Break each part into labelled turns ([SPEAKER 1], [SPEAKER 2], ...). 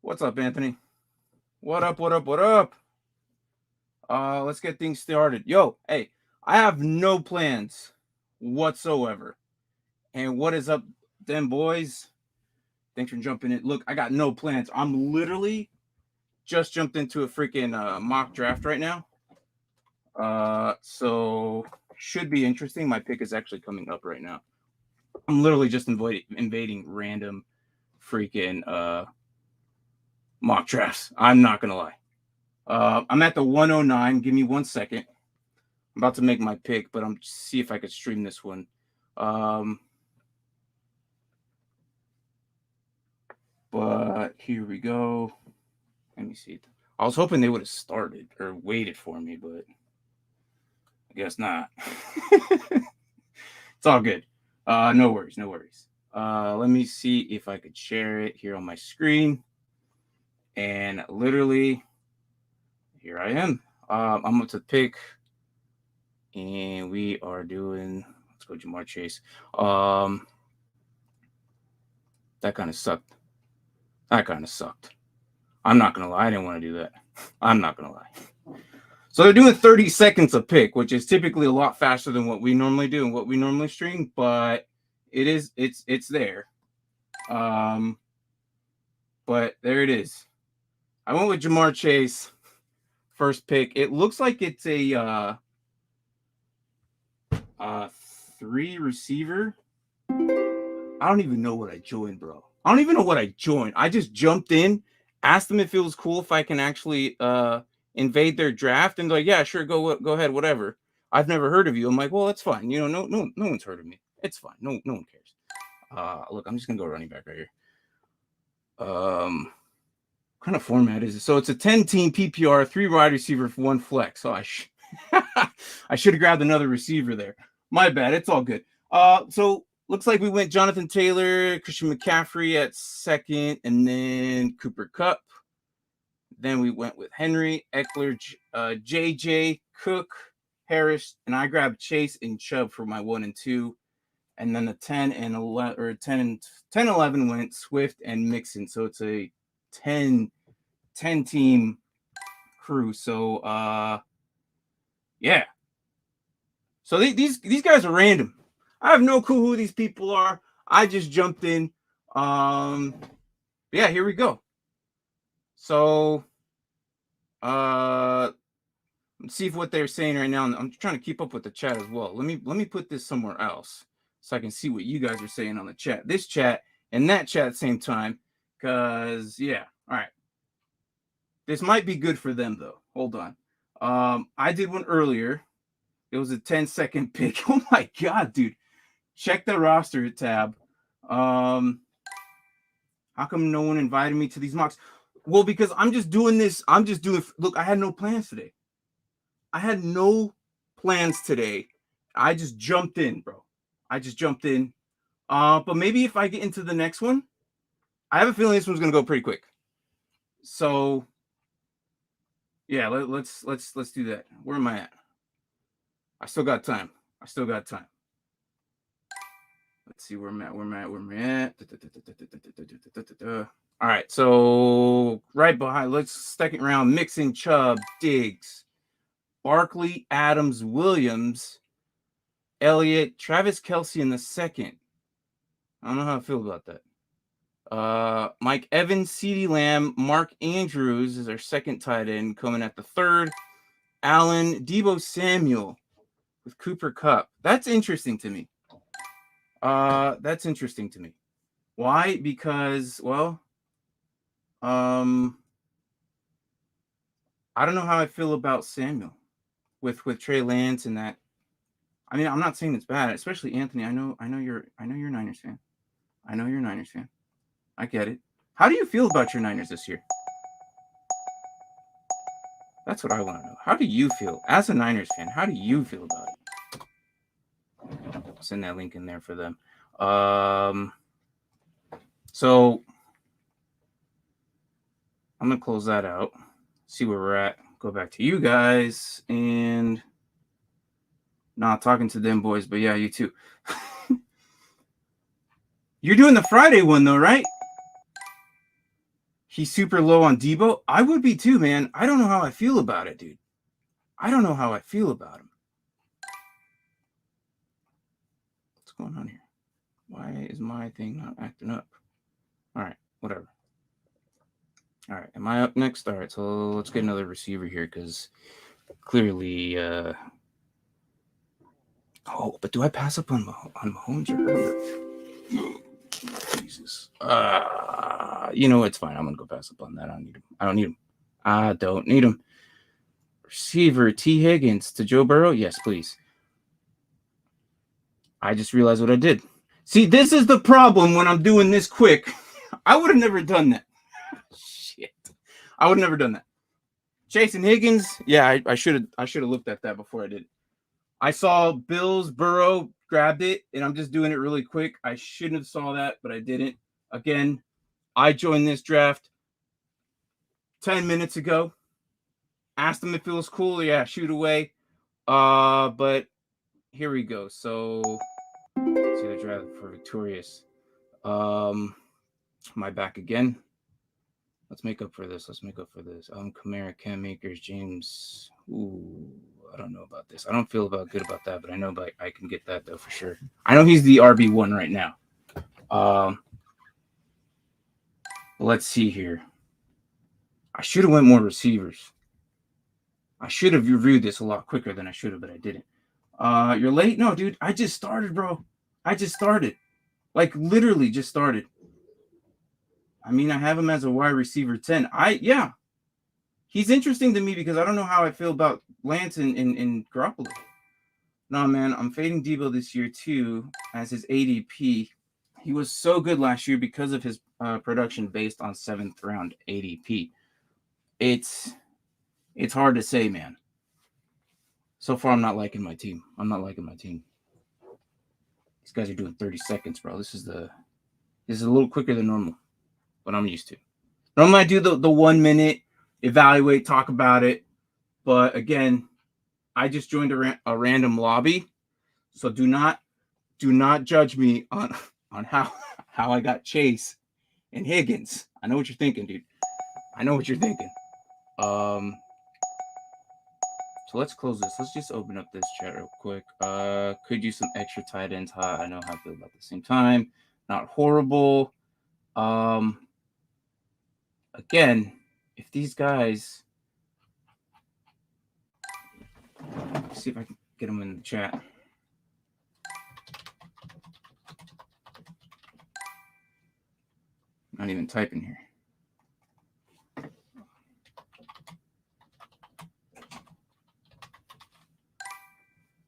[SPEAKER 1] What's up, Anthony? What up, what up, what up? Let's get things started. Yo, hey, I have no plans whatsoever. And what is up, them boys? Thanks for jumping in. Look, I got no plans. I'm literally just jumped into a freaking mock draft right now. So should be interesting. My pick is actually coming up right now. I'm literally just invading random freaking mock drafts. I'm not gonna lie. I'm at the 109. Give me 1 second. I'm about to make my pick, but I'm see if I could stream this one. But here we go. Let me see. I was hoping they would have started or waited for me, but I guess not. It's all good. No worries, no worries. Let me see if I could share it here on my screen. And literally, here I am. I'm up to pick. And we are doing, let's go Jamar Chase. That kind of sucked. I'm not going to lie. I didn't want to do that. I'm not going to lie. So they're doing 30 seconds a pick, which is typically a lot faster than what we normally do and what we normally stream, but it's there. But there it is. I went with Jamar Chase, first pick. It looks like it's a 3 receiver. I don't even know what I joined, bro. I don't even know what I joined. I just jumped in, asked them if it was cool if I can actually invade their draft, and they're like, yeah, sure, go ahead, whatever. I've never heard of you. I'm like, well, that's fine. You know, no one's heard of me. It's fine. No one cares. Look, I'm just gonna go running back right here. What kind of format is it? So it's a 10-team PPR, 3 wide receiver for 1 flex. So I should have grabbed another receiver there. My bad. It's all good. So looks like we went Jonathan Taylor, Christian McCaffrey at second, and then Cooper Kupp. Then we went with Henry, Eckler, JJ, Cook, Harris, and I grabbed Chase and Chubb for my 1 and 2. And then the 10 and 11 or 10 and 11 went Swift and Mixon. So it's a 10 team crew. So yeah. So these guys are random. I have no clue who these people are. I just jumped in. Yeah, here we go. So let's see what they're saying right now. I'm trying to keep up with the chat as well. Let me put this somewhere else so I can see what you guys are saying on the chat. This chat and that chat at the same time. Cause yeah, all right. This might be good for them though. Hold on. I did one earlier. It was a 10-second pick. Oh my god, dude. Check the roster tab. How come no one invited me to these mocks? Well, because I'm just doing this. Look, I had no plans today. I just jumped in, bro. But maybe if I get into the next one, I have a feeling this one's gonna go pretty quick. So yeah, let's do that. Where am I at? I still got time. Let's see where I'm at. All right, so right behind, let's second round, Mixon, Chubb, Diggs, Barkley, Adams, Williams, Elliott, Travis Kelce in the second. I don't know how I feel about that. Mike Evans, CeeDee Lamb, Mark Andrews is our second tight end coming at the third. Allen, Deebo Samuel with Cooper Kupp. That's interesting to me. Why? Because, well, I don't know how I feel about Samuel with Trey Lance and that. I mean, I'm not saying it's bad, especially Anthony. I know you're a Niners fan. I get it. How do you feel about your Niners this year? That's what I want to know. How do you feel as a Niners fan? How do you feel about it? I'll send that link in there for them. So I'm gonna close that out. See where we're at. Go back to you guys and not talking to them boys, but yeah, you too. You're doing the Friday one though, right? He's super low on Debo. I would be too, man. I don't know how I feel about it, dude. I don't know how I feel about him. What's going on here? Why is my thing not acting up? All right, whatever. All right, am I up next? All right, so let's get another receiver here because clearly, oh, but do I pass up on Mahomes or Herbert? Jesus. You know, it's fine. I'm gonna go pass up on that. I don't need him. I don't need him. Receiver T. Higgins to Joe Burrow. Yes, please. I just realized what I did. See, this is the problem when I'm doing this quick. I would have never done that. Shit. I would have never done that. Chase and Higgins. Yeah, I should have looked at that before I did. I saw Bills, Burrow grabbed it, and I'm just doing it really quick. I shouldn't have saw that, but I didn't. Again, I joined this draft 10 minutes ago. Asked him if it was cool. Yeah, shoot away. But here we go. So let's see the draft for victorious. My back again. Let's make up for this. Camaro, Cam Akers, James. Ooh, I don't know about this. I don't feel good about that, but I know I can get that though for sure. I know he's the RB1 right now. Let's see here. I should have went more receivers. I should have reviewed this a lot quicker than I should have, but I didn't. You're late? No, dude. I just started, bro. I just started. Like, literally just started. I mean, I have him as a wide receiver 10. Yeah. He's interesting to me because I don't know how I feel about Lance and Garoppolo. No, man. I'm fading Debo this year, too, as his ADP. He was so good last year because of his production based on 7th round ADP. It's hard to say, man. So far, I'm not liking my team. These guys are doing 30 seconds, bro. This is a little quicker than normal, but I'm used to. Normally, I do the 1 minute, evaluate, talk about it. But again, I just joined a random lobby, so do not judge me on how I got Chase and Higgins. I know what you're thinking, dude. I know what you're thinking. So let's close this. Let's just open up this chat real quick. Could use some extra tight ends. I know how I feel about the same time. Not horrible. Again, if these guys, let's see if I can get them in the chat. Not even typing here. What's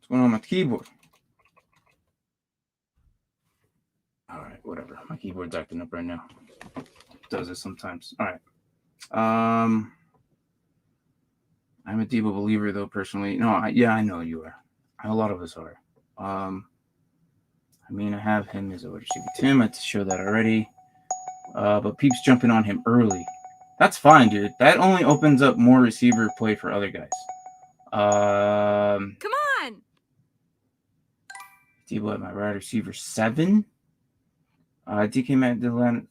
[SPEAKER 1] going on my keyboard? All right, whatever. My keyboard's acting up right now. It does it sometimes. All right. I'm a Debo believer, though, personally. No, I know you are. A lot of us are. I mean, I have him as a wide receiver 10. I had to show that already. But Peep's jumping on him early. That's fine, dude. That only opens up more receiver play for other guys.
[SPEAKER 2] Come on.
[SPEAKER 1] Debo at my wide receiver 7. DK Matt Dylan.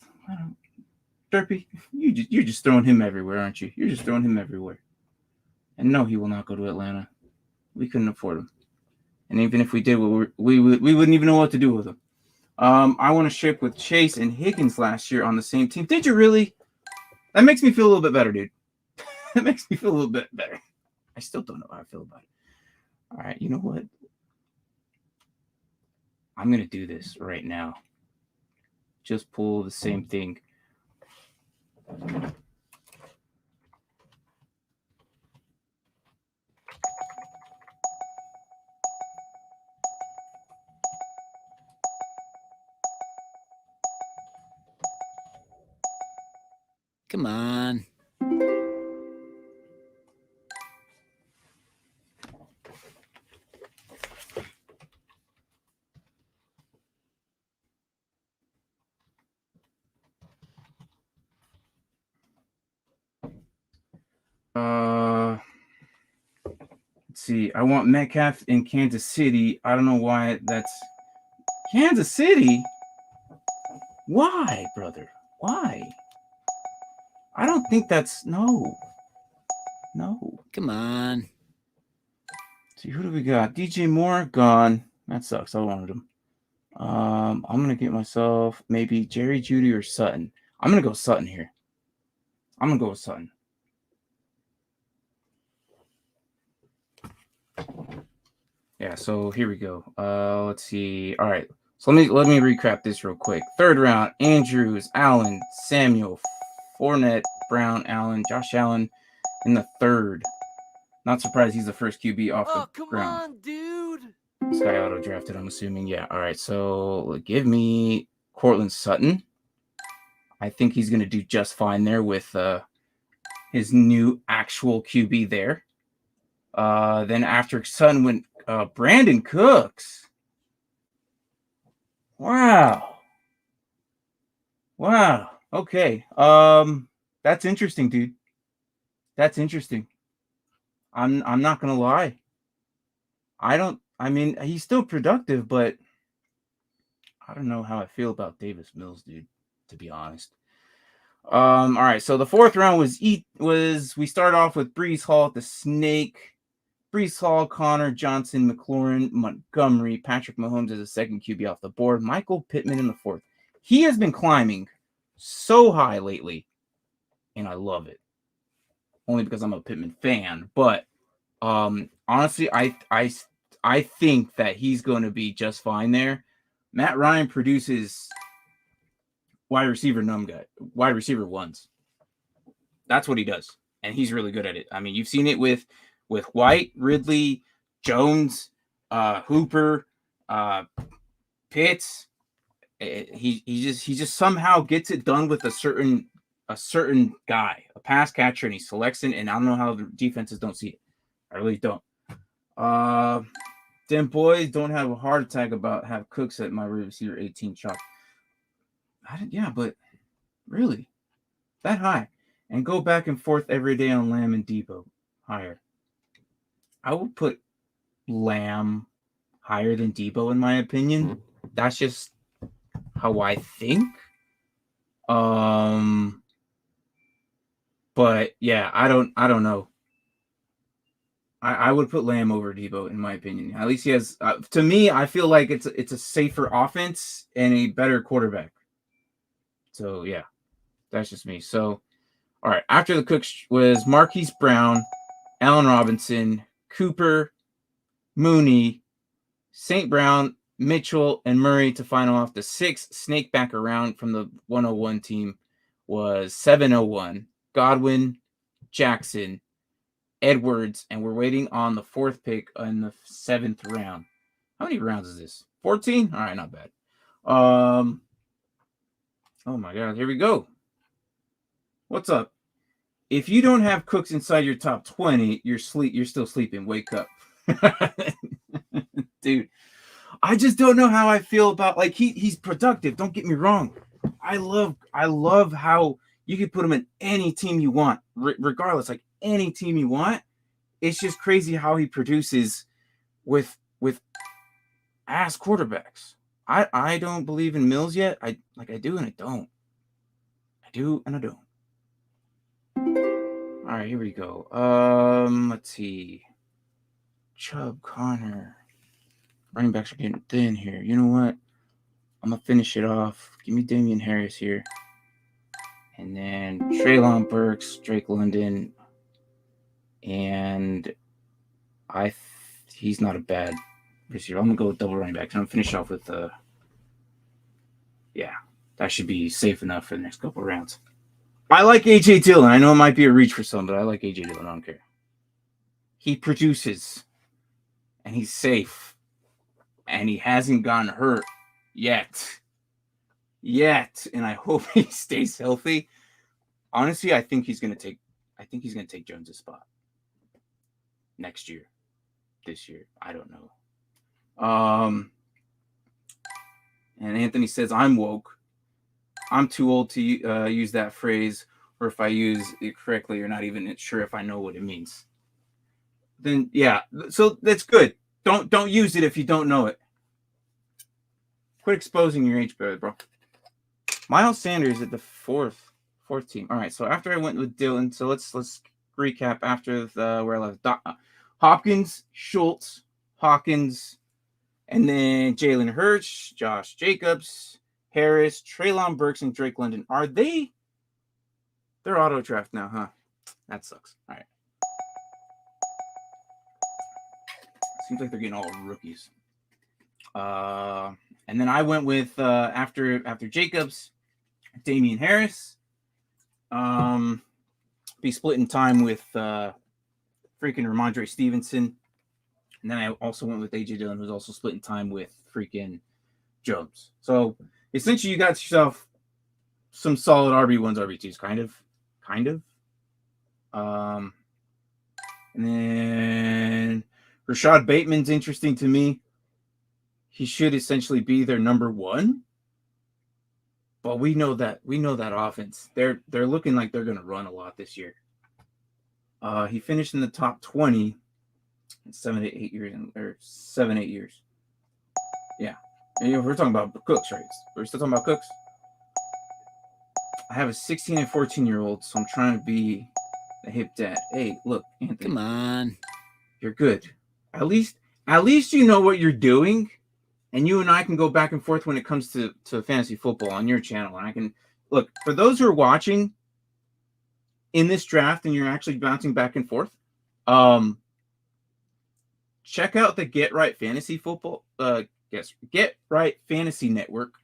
[SPEAKER 1] Derpy, you're just throwing him everywhere, aren't you? You're just throwing him everywhere. And no, he will not go to Atlanta. We couldn't afford him. And even if we did, we wouldn't even know what to do with him. I want to ship with Chase and Higgins last year on the same team. Did you really? That makes me feel a little bit better, dude. That makes me feel a little bit better. I still don't know how I feel about it. All right, you know what? I'm going to do this right now. Just pull the same thing.
[SPEAKER 2] Come on.
[SPEAKER 1] Let's see. I want Metcalf in Kansas City. I don't know why that's Kansas City. Why, brother? Why? I don't think that's no.
[SPEAKER 2] Come on.
[SPEAKER 1] See, who do we got? DJ Moore gone. That sucks. I wanted him. I'm gonna get myself maybe Jerry Jeudy or Sutton. I'm gonna go Sutton here. I'm gonna go with Sutton. Yeah, so here we go. Let's see. All right. So let me recap this real quick. Third round, Andrews, Allen, Samuel, Fournette, Brown, Allen, Josh Allen in the third. Not surprised he's the first QB off the ground.
[SPEAKER 3] Come on, dude.
[SPEAKER 1] This guy auto drafted, I'm assuming. Yeah. All right. So give me Cortland Sutton. I think he's going to do just fine there with his new actual QB there. Then after Sutton went Brandon Cooks. Wow. Okay. That's interesting, dude. That's interesting. I'm not gonna lie. I mean, he's still productive, but I don't know how I feel about Davis Mills, dude, to be honest. All right, so the fourth round was we started off with Breece Hall at the Snake. Breece Hall, Connor, Johnson, McLaurin, Montgomery, Patrick Mahomes as a second QB off the board. Michael Pittman in the fourth. He has been climbing so high lately, and I love it. Only because I'm a Pittman fan, but honestly, I think that he's going to be just fine there. Matt Ryan produces wide receiver ones. That's what he does, and he's really good at it. I mean, you've seen it with White, Ridley, Jones, Hooper, Pitts. He just somehow gets it done with a certain guy, a pass catcher, and he selects it. And I don't know how the defenses don't see it. I really don't. Them boys don't have a heart attack about have Cooks at my receiver 18 chop. Yeah, but really, that high, and go back and forth every day on Lamb and Debo higher. I would put Lamb higher than Debo in my opinion. That's just how I think. But yeah, I don't know. I would put Lamb over Debo in my opinion. At least he has. To me, I feel like it's a safer offense and a better quarterback. So yeah, that's just me. So, all right. After the Cooks was Marquise Brown, Allen Robinson, Cooper, Mooney, St. Brown, Mitchell, and Murray to final off the sixth. Snake back around from the 101 team was 701. Godwin, Jackson, Edwards, and we're waiting on the fourth pick in the seventh round. How many rounds is this? 14? All right, not bad. Oh my God, here we go. What's up? If you don't have Cooks inside your top 20, you're still sleeping. Wake up. Dude, I just don't know how I feel about, like, he's productive. Don't get me wrong. I love how you can put him in any team you want, regardless, like any team you want. It's just crazy how he produces with ass quarterbacks. I don't believe in Mills yet. I do and I don't. I do and I don't. All right, here we go. Let's see. Chubb, Connor. Running backs are getting thin here. You know what? I'm going to finish it off. Give me Damian Harris here. And then Treylon Burks, Drake London. And he's not a bad receiver. I'm going to go with double running backs. I'm going to finish off with, yeah, that should be safe enough for the next couple of rounds. I like A.J. Dillon. I know it might be a reach for some, but I like A.J. Dillon. I don't care. He produces, and he's safe, and he hasn't gotten hurt yet. And I hope he stays healthy. Honestly, I think he's going to take Jones' spot next year. This year, I don't know. And Anthony says, I'm woke. I'm too old to use that phrase, or if I use it correctly, you're not even sure if I know what it means. Then yeah, so that's good. Don't use it if you don't know it. Quit exposing your age, bro. Miles Sanders at the fourth Fourth team. All right. So after I went with Dylan, so let's recap after where I left. Hopkins, Schultz, Hawkins, and then Jalen Hurts, Josh Jacobs, Harris, Treylon Burks, and Drake London. Are they? They're auto draft now, huh? That sucks. All right. Seems like they're getting all rookies. And then I went with after Jacobs, Damian Harris. Be splitting time with freaking Ramondre Stevenson. And then I also went with AJ Dillon, who's also splitting time with freaking Jones. So essentially you got yourself some solid RB1s, RB2s, kind of. And then Rashad Bateman's interesting to me. He should essentially be their number one. But we know that offense. They're looking like they're gonna run a lot this year. He finished in the top 20 in 7 to 8 years, or 7-8 years. Yeah. And we're talking about Cooks, right? We're still talking about Cooks. I have a 16 and 14-year-old, so I'm trying to be a hip dad. Hey, look, Anthony.
[SPEAKER 2] Come on.
[SPEAKER 1] You're good. At least you know what you're doing, and you and I can go back and forth when it comes to fantasy football on your channel. And I can look, for those who are watching in this draft and you're actually bouncing back and forth, check out the Get Right Fantasy Football Get Right Fantasy Network.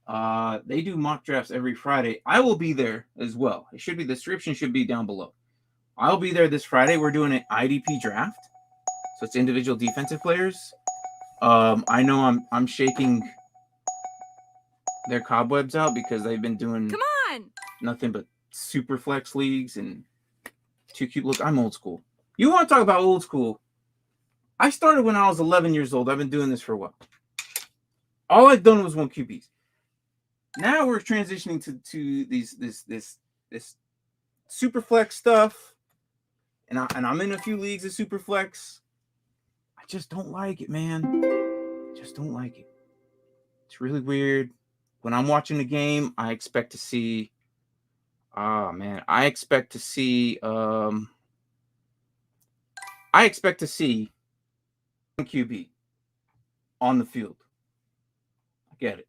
[SPEAKER 1] They do mock drafts every Friday. I will be there as well. The description should be down below. I'll be there this Friday. We're doing an IDP draft, so it's individual defensive players. I know I'm shaking their cobwebs out because they've been doing nothing but super flex leagues and too cute. Look, I'm old school. You want to talk about old school? I started when I was 11 years old. I've been doing this for a while. All I've done was 1 QBs. Now we're transitioning to this super flex stuff, and I'm in a few leagues of super flex. I just don't like it, man. Just don't like it. It's really weird. When I'm watching the game, I expect to see. I expect to see. I expect to see QB on the field. I get it.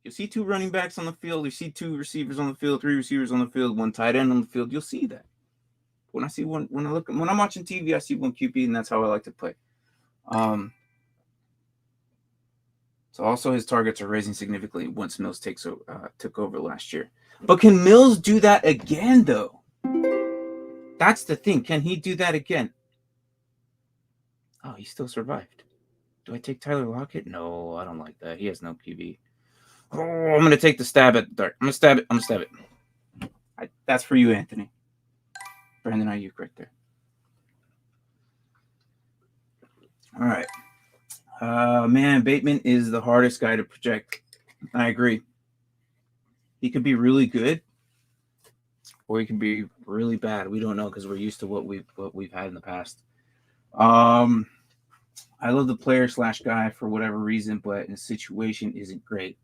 [SPEAKER 1] You see 2 running backs on the field. You see 2 receivers on the field, 3 receivers on the field, 1 tight end on the field. You'll see that. When I'm watching TV, I see 1 QB, and that's how I like to play. So also his targets are raising significantly once Mills took over last year. But can Mills do that again, though? That's the thing. Can he do that again? Oh, he still survived. Do I take Tyler Lockett? No, I don't like that. He has no QB. Oh, I'm going to take the stab at the dart. I'm going to stab it. That's for you, Anthony. Brandon Ayuk right there. All right. Man, Bateman is the hardest guy to project. I agree. He could be really good, or he can be really bad. We don't know because we're used to what we've had in the past. I love the player / guy for whatever reason, but in the situation isn't great.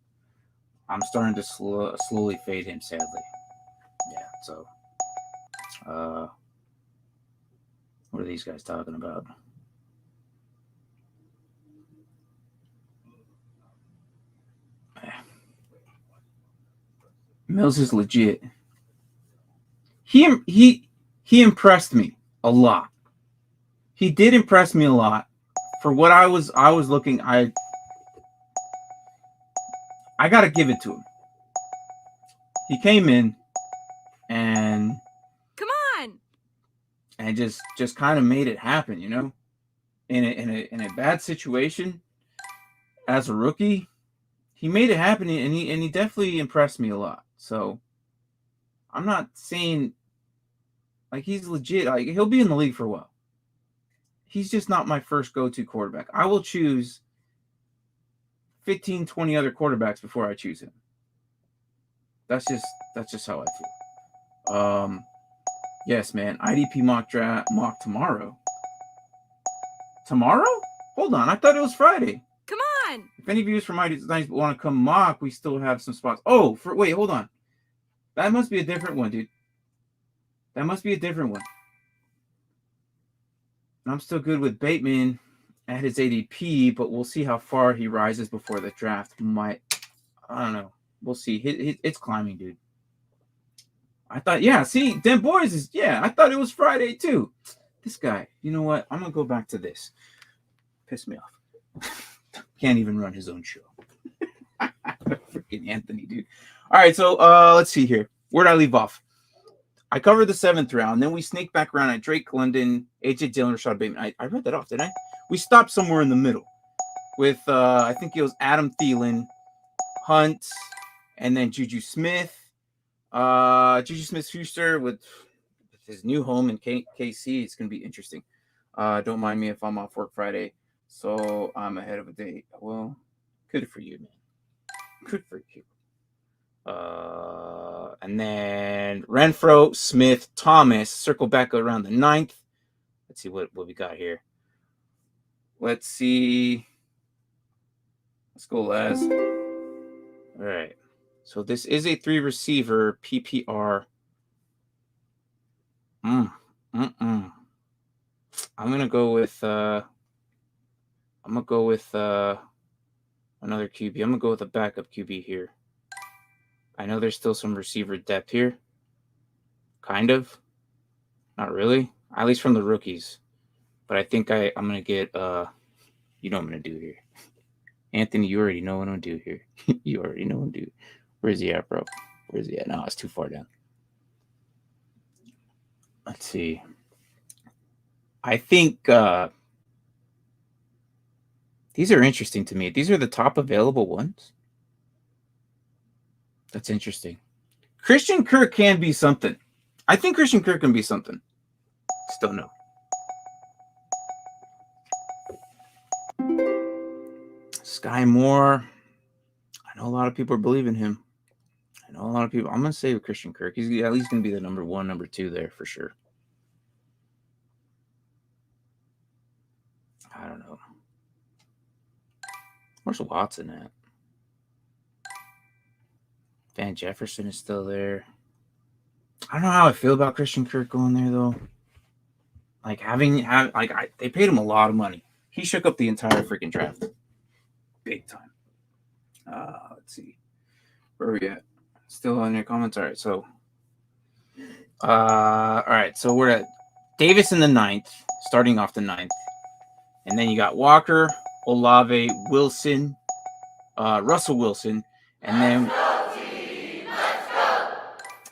[SPEAKER 1] I'm starting to slowly fade him, sadly. Yeah, so what are these guys talking about? Mills is legit. He impressed me a lot. He did impress me a lot. For what I was looking, I got to give it to him. He came in and just kind of made it happen, you know. In a bad situation as a rookie, he made it happen, and he definitely impressed me a lot. So I'm not saying like he's legit. Like he'll be in the league for a while. He's just not my first go-to quarterback. I will choose 15, 20 other quarterbacks before I choose him. That's just how I feel. Yes, man. IDP mock tomorrow. Tomorrow? Hold on. I thought it was Friday. If any viewers from IDP want to come mock, we still have some spots. Oh, wait, hold on. That must be a different one, dude. That must be a different one. I'm still good with Bateman at his ADP, but we'll see how far he rises before the draft. I don't know. We'll see. It's climbing, dude. I thought, yeah, see, Den Boys is, yeah, I thought it was Friday too. This guy, you know what? I'm going to go back to this. Piss me off. Can't even run his own show. Freaking Anthony, dude. All right, so let's see here. Where'd I leave off? I covered the 7th round. Then we sneak back around at Drake London, AJ Dillon, Rashad Bateman. I read that off, didn't I? We stopped somewhere in the middle with, I think it was Adam Thielen, Hunt, and then Juju Smith. Juju Smith-Schuster with his new home in KC. It's going to be interesting. Don't mind me if I'm off work Friday, so I'm ahead of a day. Well, good for you, man. Good for you. And then Renfro, Smith, Thomas, circle back around the 9th. Let's see what we got here. Let's see. Let's go, Les. All right. So this is a 3-receiver PPR. I'm gonna go with another QB. I'm gonna go with a backup QB here. I know there's still some receiver depth here. Kind of. Not really. At least from the rookies. But I think I'm gonna get you know what I'm gonna do here. Anthony, you already know what I'm gonna do here. You already know what I'm gonna do. Where's he at, bro? Where's he at? No, it's too far down. Let's see. I think these are interesting to me. These are the top available ones. That's interesting. Christian Kirk can be something. I think Christian Kirk can be something. Still no. Sky Moore. I know a lot of people are believing him. I know a lot of people. I'm going to say with Christian Kirk. He's at least going to be the number 1, number 2 there for sure. I don't know. Where's Watson at? Van Jefferson is still there. I don't know how I feel about Christian Kirk going there though. Like they paid him a lot of money. He shook up the entire freaking draft, big time. Let's see, where are we at? Still on your comments. All right, so so we're at Davis in the 9th, starting off the 9th, and then you got Walker, Olave, Wilson, Russell Wilson, and then.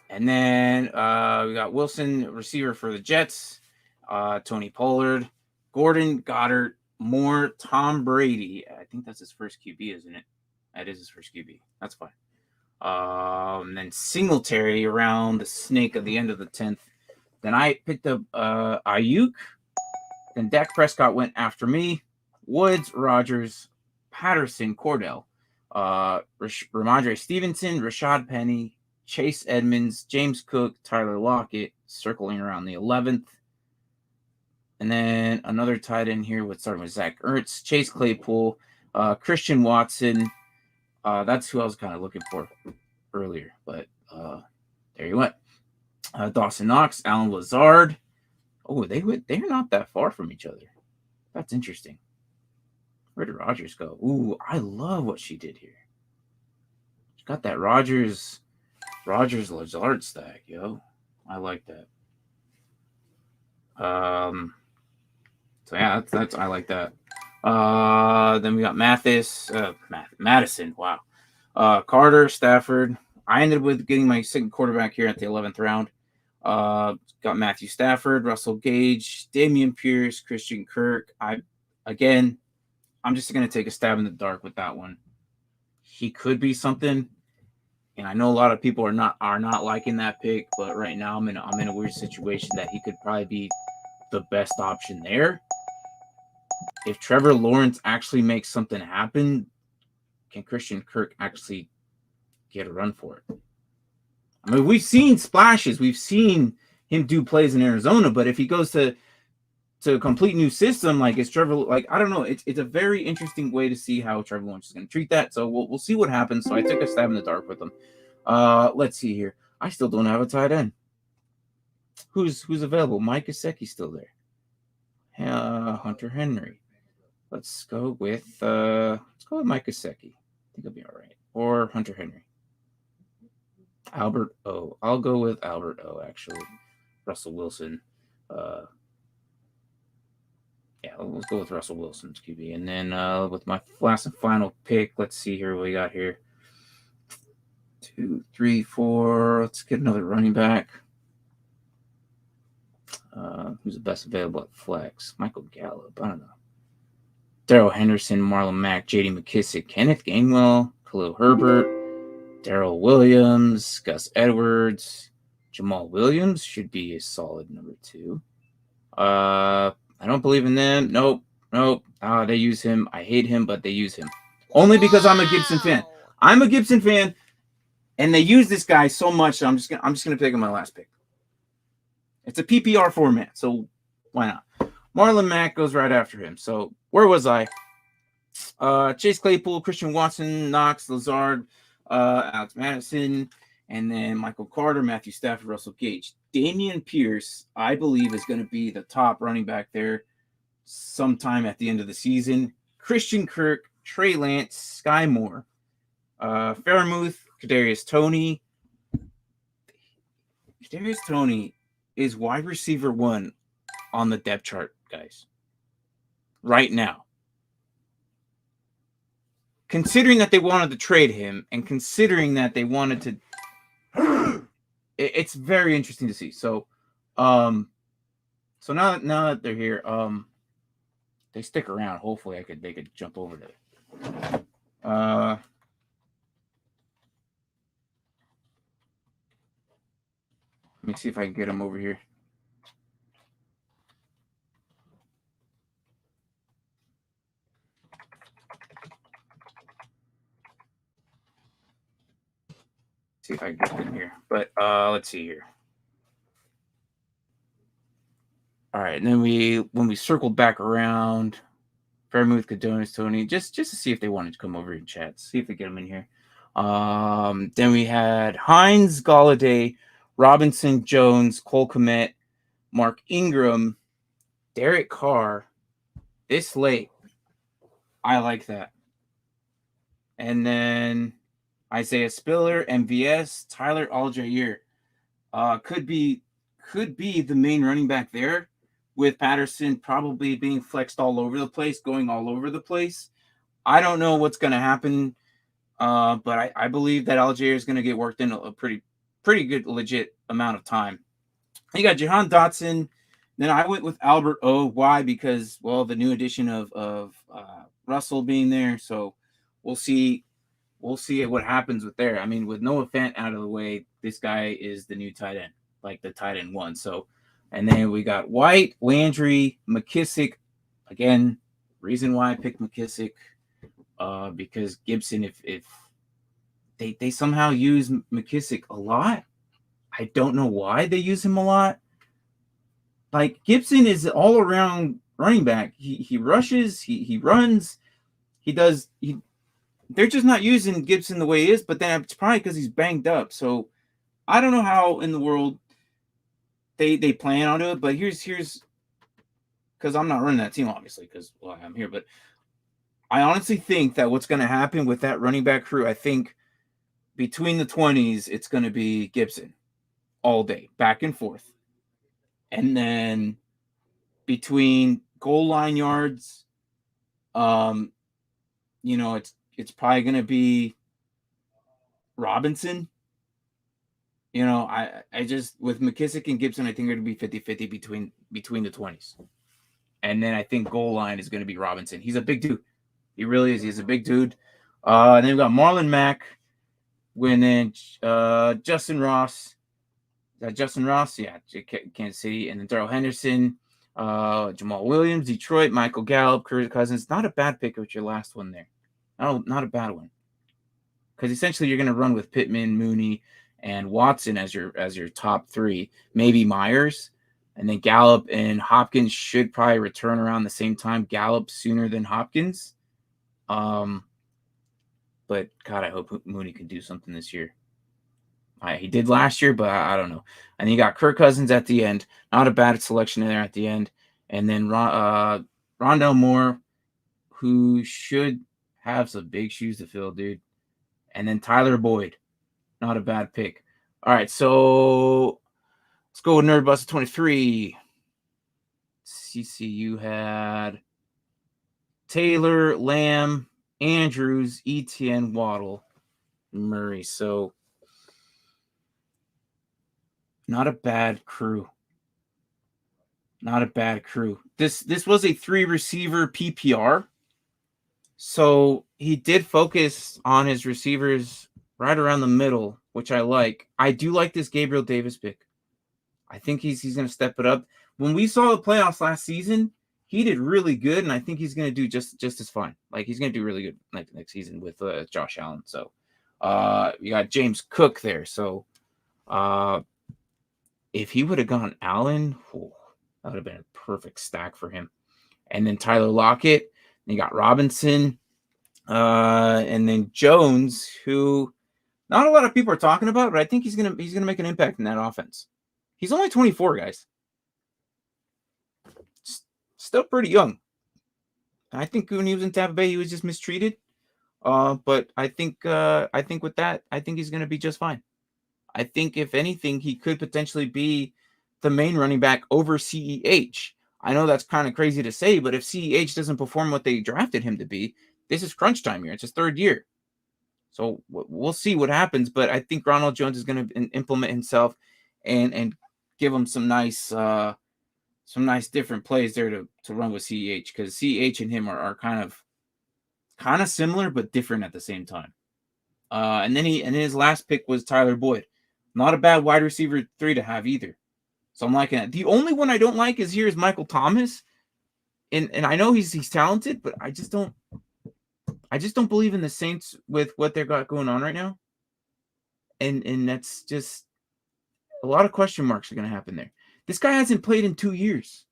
[SPEAKER 1] And then we got Wilson, receiver for the Jets, Tony Pollard, Gordon, Goddard, Moore, Tom Brady. I think that's his first QB, isn't it? That is his first QB. That's fine. And then Singletary around the snake at the end of the 10th. Then I picked up Ayuk. Then Dak Prescott went after me. Woods, Rodgers, Patterson, Cordell, Ramondre Stevenson, Rashad Penny, Chase Edmonds, James Cook, Tyler Lockett, circling around the 11th. And then another tight end here starting with Zach Ertz, Chase Claypool, Christian Watson. That's who I was kind of looking for earlier, but there you went. Dawson Knox, Alan Lazard. Oh, they're not that far from each other. That's interesting. Where did Rodgers go? Ooh, I love what she did here. She got that Rodgers Lazard stack, yo. I like that. So yeah, that's I like that. Then we got Madison. Wow. Carter, Stafford. I ended up with getting my second quarterback here at the 11th round. Got Matthew Stafford, Russell Gage, Damian Pierce, Christian Kirk. I'm just gonna take a stab in the dark with that one. He could be something. And I know a lot of people are not liking that pick, but right now I'm in a weird situation that he could probably be the best option there. If Trevor Lawrence actually makes something happen, can Christian Kirk actually get a run for it? I mean, we've seen splashes. We've seen him do plays in Arizona, but if he goes to a complete new system, like it's Trevor, like I don't know, it's a very interesting way to see how Trevor Lawrence is going to treat that. So we'll see what happens. So I took a stab in the dark with him. Let's see here. I still don't have a tight end. Who's available? Mike Gesicki's still there. Hunter Henry. Let's go with Mike Gesicki. I think he'll be all right. Or Hunter Henry. Albert O. I'll go with Albert O. Actually, Russell Wilson. Yeah, let's go with Russell Wilson's QB. And then with my last and final pick, let's see here what we got here. 2, 3, 4. Let's get another running back. Who's the best available at flex? Michael Gallup. I don't know. Darrell Henderson, Marlon Mack, J.D. McKissick, Kenneth Gainwell, Khalil Herbert, Darrell Williams, Gus Edwards, Jamal Williams should be a solid number 2. I don't believe in them. Nope. They use him. I hate him, but they use him. Only because I'm a Gibson fan. I'm a Gibson fan, and they use this guy so much. So I'm just gonna pick him my last pick. It's a PPR format, so why not? Marlon Mack goes right after him. So where was I? Chase Claypool, Christian Watson, Knox, Lazard, Alex Madison, and then Michael Carter, Matthew Stafford, Russell Gage. Damian Pierce, I believe, is going to be the top running back there sometime at the end of the season. Christian Kirk, Trey Lance, Sky Moore, Fairmouth, Kadarius Toney. Kadarius Toney is wide receiver 1 on the depth chart, guys. Right now. Considering that they wanted to trade him and considering that they wanted to it's very interesting to see. So now that they're here, they stick around. Hopefully they could jump over there. Let me see if I can get them over here. See if I can get them here. But let's see here. All right, and then when we circled back around, Fairmouth, Kadarius Toney, just to see if they wanted to come over and chat, see if they get them in here. Then we had Hines, Golladay, Robinson, Jones, Cole Kmet, Mark Ingram, Derek Carr. This late, I like that. And then Isaiah Spiller, MVS, Tyler Algier. Could be the main running back there, with Patterson probably being flexed all over the place, going all over the place. I don't know what's going to happen, but I believe that Algier is going to get worked in a pretty good, legit amount of time. You got Jahan Dotson. Then I went with Albert O. Why? Because, well, the new addition of Russell being there. So we'll see what happens with there. I mean, with Noah Fant out of the way, this guy is the new tight end, like the tight end 1. So, and then we got White, Landry, McKissick. Again, reason why I picked McKissick, because Gibson, if they somehow use McKissick a lot. I don't know why they use him a lot. Like, Gibson is all around running back. He rushes, he runs, they're just not using Gibson the way he is, but then it's probably because he's banged up. So I don't know how in the world they plan on it, but here's because I'm not running that team, obviously, because I'm here, but I honestly think that what's going to happen with that running back crew, I think between the 20s, it's going to be Gibson all day, back and forth. And then between goal line yards, it's probably going to be Robinson. I just, with McKissick and Gibson, I think it'll be 50-50 between the 20s. And then I think goal line is going to be Robinson. He's a big dude. He really is. He's a big dude. And then we've got Marlon Mack. And then Justin Ross. Is that Justin Ross? Yeah, Kansas City. And then Darrell Henderson. Jamal Williams, Detroit. Michael Gallup, Kirk Cousins. Not a bad pick with your last one there. No, not a bad one. Because essentially you're going to run with Pittman, Mooney, and Watson as your top 3. Maybe Myers. And then Gallup and Hopkins should probably return around the same time. Gallup sooner than Hopkins. But God, I hope Mooney can do something this year. He did last year, but I don't know. And you got Kirk Cousins at the end. Not a bad selection in there at the end. And then Rondell Moore, who should have some big shoes to fill, dude. And then Tyler Boyd. Not a bad pick. All right, so let's go with Nerd Bus 23. CCU had Taylor, Lamb, Andrews, Etienne, Waddle, Murray. So not a bad crew. Not a bad crew. This was a 3-receiver PPR. So he did focus on his receivers right around the middle, which I like. I do like this Gabriel Davis pick. I think he's going to step it up. When we saw the playoffs last season, he did really good, and I think he's going to do just as fine. Like, he's going to do really good next season with Josh Allen. So you got James Cook there. So if he would have gone Allen, that would have been a perfect stack for him. And then Tyler Lockett. And you got Robinson. And then Jones, who not a lot of people are talking about, but I think he's gonna make an impact in that offense. He's only 24, guys. Still pretty young. I think when he was in Tampa Bay, he was just mistreated. But I think with that, I think he's gonna be just fine. I think if anything, he could potentially be the main running back over CEH. I know that's kind of crazy to say, but if CEH doesn't perform what they drafted him to be, this is crunch time year. It's his 3rd year. So we'll see what happens. But I think Ronald Jones is going to implement himself and give him some nice different plays there to run with CEH, because CEH and him are kind of similar, but different at the same time. And then his last pick was Tyler Boyd. Not a bad wide receiver 3 to have either. So I'm liking it. The only one I don't like is Michael Thomas. And I know he's talented, but I just don't believe in the Saints with what they've got going on right now. And that's just a lot of question marks are going to happen there. This guy hasn't played in 2 years.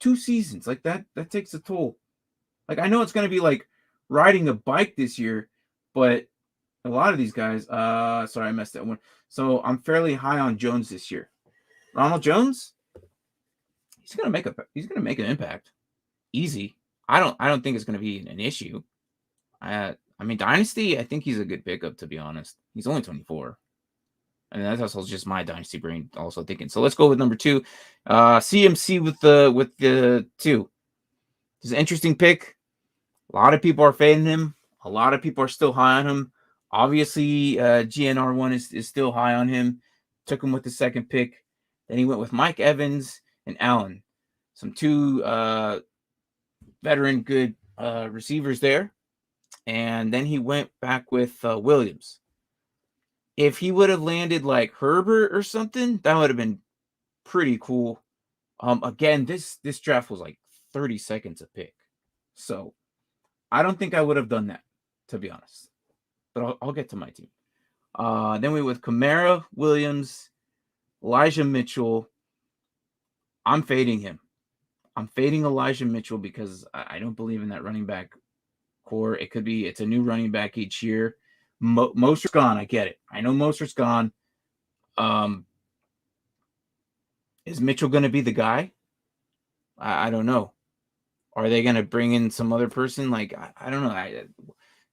[SPEAKER 1] 2 seasons. Like that takes a toll. Like, I know it's going to be like riding a bike this year, but a lot of these guys, sorry, I messed that one. So I'm fairly high on Jones this year. Ronald Jones, he's gonna make an impact. Easy. I don't think it's gonna be an issue. I mean, Dynasty, I think he's a good pickup, to be honest. He's only 24. And that's also just my Dynasty brain also thinking. So let's go with number 2. CMC with the 2. This is an interesting pick. A lot of people are fading him. A lot of people are still high on him. Obviously, GNR1 is still high on him. Took him with the 2nd pick. Then he went with Mike Evans and Allen. Some 2 veteran good receivers there. And then he went back with Williams. If he would have landed like Herbert or something, that would have been pretty cool. Again, this draft was like 30 seconds a pick. So I don't think I would have done that, to be honest. But I'll get to my team. Then we went with Camaro, Williams, Elijah Mitchell. I'm fading him. I'm fading Elijah Mitchell because I don't believe in that running back core. It's a new running back each year. Mostert's gone. I get it. I know Mostert's gone. Is Mitchell going to be the guy? I don't know. Are they going to bring in some other person? Like, I don't know.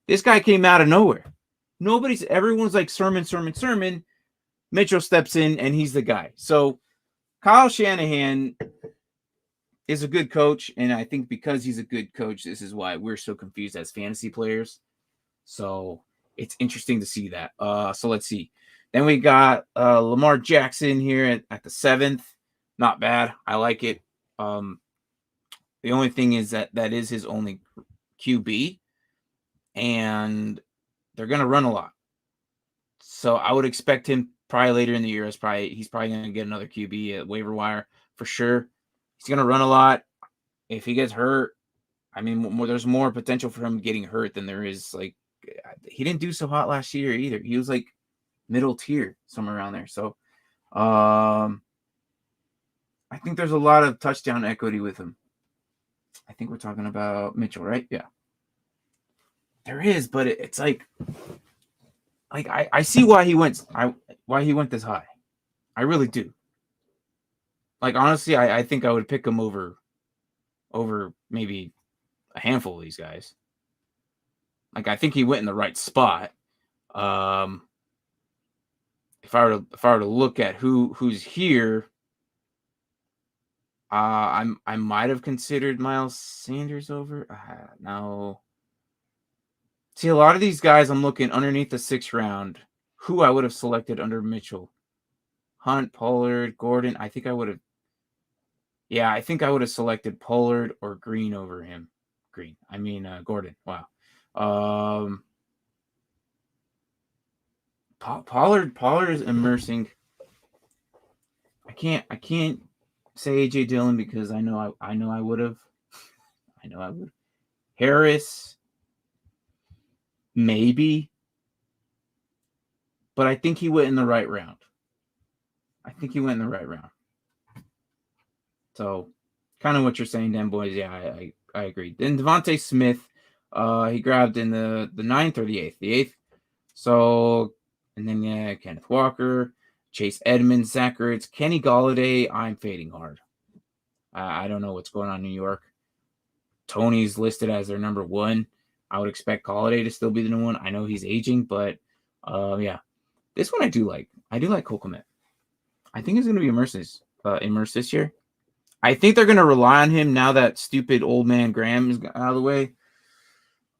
[SPEAKER 1] This guy came out of nowhere. Everyone's like Sermon. Mitchell steps in and he's the guy. So Kyle Shanahan is a good coach. And I think because he's a good coach, this is why we're so confused as fantasy players. So it's interesting to see that. So let's see. Then we got Lamar Jackson here at the 7th. Not bad. I like it. The only thing is that is his only QB. And they're going to run a lot. So I would expect him probably later in the year. He's probably going to get another QB at waiver wire for sure. He's going to run a lot. If he gets hurt, I mean, there's more potential for him getting hurt than there is. Like, he didn't do so hot last year either. He was like middle tier, somewhere around there. So I think there's a lot of touchdown equity with him. I think we're talking about Mitchell, right? Yeah. There is, but it's like like I see why he went this high. I really do. Like honestly, I think I would pick him over maybe a handful of these guys. Like I think he went in the right spot. If I were to look at who's here, I might have considered Miles Sanders over. No. See, a lot of these guys I'm looking underneath the 6th round, who I would have selected under Mitchell. Hunt, Pollard, Gordon. I think I would have selected Pollard or Green over him. Gordon. Wow. Pollard is immersing. I can't say AJ Dillon because I know I would have. I know I would. Harris, maybe, but I think he went in the right round. So, kind of what you're saying, Dan boys. Yeah, I agree. Then Devontae Smith, he grabbed in the 9th or the 8th? The 8th. So, and then Kenneth Walker, Chase Edmonds, Zach Ertz, Kenny Golladay. I'm fading hard. I don't know what's going on in New York. Tony's listed as their number 1. I would expect Golladay to still be the number 1. I know he's aging, but yeah, this one I do like. I do like Cole Kmet. I think he's going to be immersed this year. I think they're going to rely on him now that stupid old man Graham is out of the way.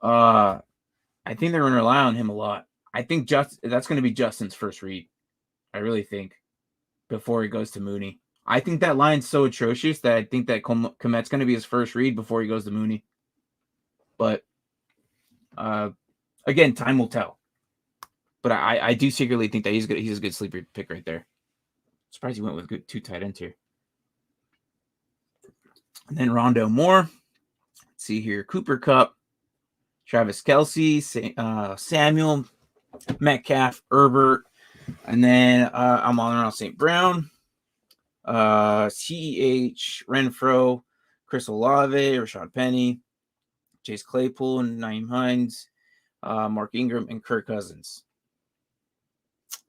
[SPEAKER 1] I think they're going to rely on him a lot. I think that's going to be Justin's first read. I really think before he goes to Mooney. I think that line's so atrocious that I think that Kmet's going to be his first read before he goes to Mooney. But again, time will tell. But I do secretly think that he's good. He's a good sleeper pick right there. Surprised he went with 2 tight ends here. And then Rondale Moore. Let's see here. Cooper Kupp, Travis Kelce, Samuel, Metcalf, Herbert. And then I'm all around St. Brown, CEH, Renfro, Chris Olave, Rashad Penny, Chase Claypool, and Nyheim Hines, Mark Ingram, and Kirk Cousins.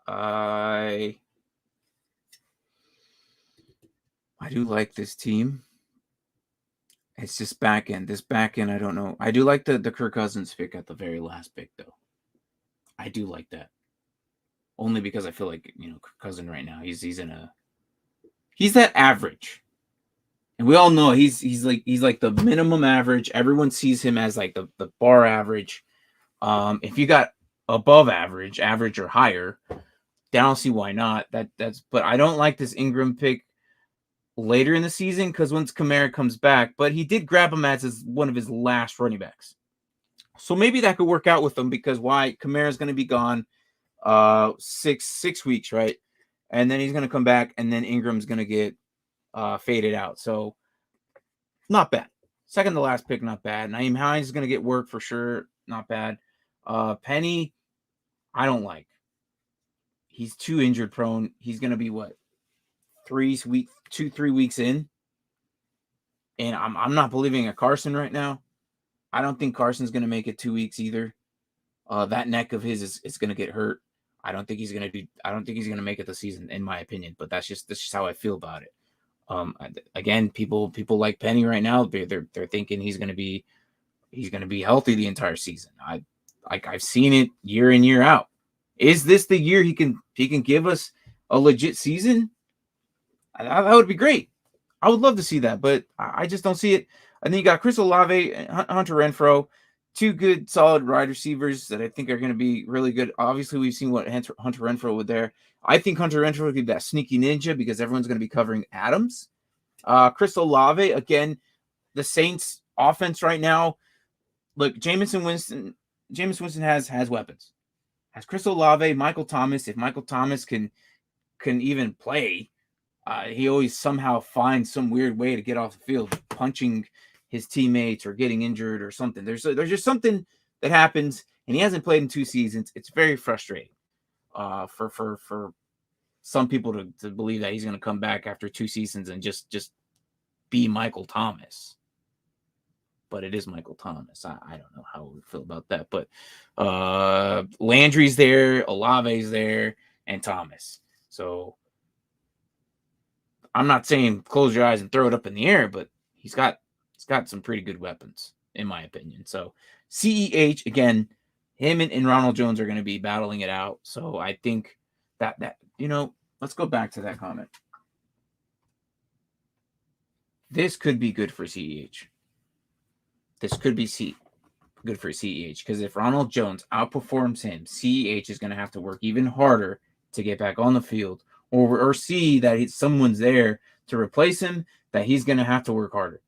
[SPEAKER 1] I do like this team. It's just back end. This back end, I don't know. I do like the Kirk Cousins pick at the very last pick, though. I do like that. Only because I feel like, Kirk Cousins right now, he's that average. And we all know he's like the minimum average. Everyone sees him as like the bar average. If you got above average or higher, then I don't see why not. But I don't like this Ingram pick later in the season because once Camaro comes back, but he did grab him as one of his last running backs. So maybe that could work out with him because Camara's going to be gone 6 weeks, right? And then he's going to come back and then Ingram's going to get faded out. So not bad. Second to last pick, not bad. Nyheim Hines is going to get work for sure. Not bad. Penny, I don't like. He's too injured prone. He's going to be 3 weeks in. And I'm not believing a Carson right now. I don't think Carson's going to make it 2 weeks either. That neck of his is going to get hurt. I don't think he's going to make it the season, in my opinion. But that's just how I feel about it. Again, people like Penny right now. They're thinking he's going to be healthy the entire season. I've seen it year in, year out. Is this the year he can give us a legit season? That would be great. I would love to see that, but I just don't see it. And then you got Chris Olave, Hunter Renfro, 2 good, solid wide receivers that I think are going to be really good. Obviously, we've seen what Hunter Renfro would there. I think Hunter Renfro would be that sneaky ninja because everyone's going to be covering Adams. Chris Olave, again, the Saints offense right now. Look, Jamison Winston has weapons. Has Chris Olave, Michael Thomas. If Michael Thomas can even play, he always somehow finds some weird way to get off the field, punching his teammates or getting injured or something. There's just something that happens, and he hasn't played in 2 seasons. It's very frustrating for some people to believe that he's going to come back after 2 seasons and just be Michael Thomas. but it is Michael Thomas. I don't know how we feel about that, but Landry's there, Olave's there, and Thomas. So I'm not saying close your eyes and throw it up in the air, but he's got some pretty good weapons, in my opinion. So CEH, again, him and Ronald Jones are going to be battling it out. So I think that let's go back to that comment. This could be good for CEH. This could be good for CEH, because if Ronald Jones outperforms him, CEH is going to have to work even harder to get back on the field, or see that someone's there to replace him, that he's going to have to work harder.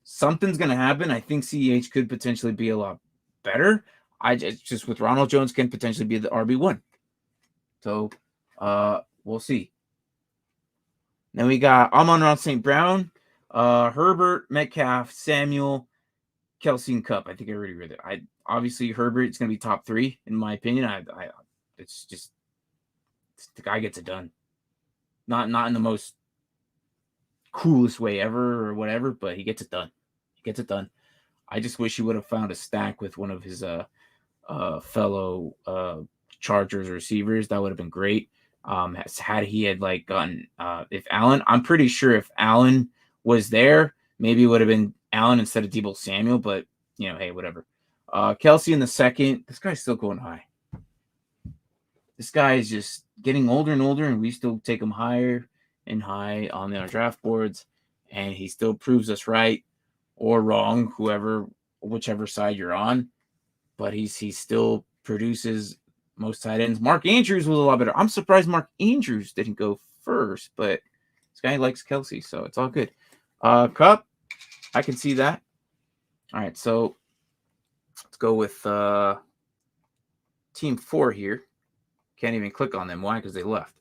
[SPEAKER 1] Something's going to happen. I think CEH could potentially be a lot better. I just with Ronald Jones can potentially be the RB1. So we'll see. Then we got Amon-Ra St. Brown, Herbert, Metcalf, Samuel, Kelsey, and Cup. I think I already read it. Obviously Herbert is going to be top 3 in my opinion. It's just the guy gets it done. Not in the most coolest way ever or whatever, but he gets it done. He gets it done. I just wish he would have found a stack with one of his fellow Chargers receivers. That would have been great. Had he had gotten if Allen, I'm pretty sure if Allen was there, maybe it would have been Allen instead of Deebo Samuel, but hey, whatever. Kelsey in the second. This guy's still going high. This guy is just getting older and older, and we still take him higher and high on our draft boards, and he still proves us right or wrong, whichever side you're on. But he still produces most tight ends. Mark Andrews was a lot better. I'm surprised Mark Andrews didn't go first, but this guy likes Kelsey, so it's all good. Cup, I can see that. All right, so let's go with team 4 here. Can't even click on them. Why? Because they left.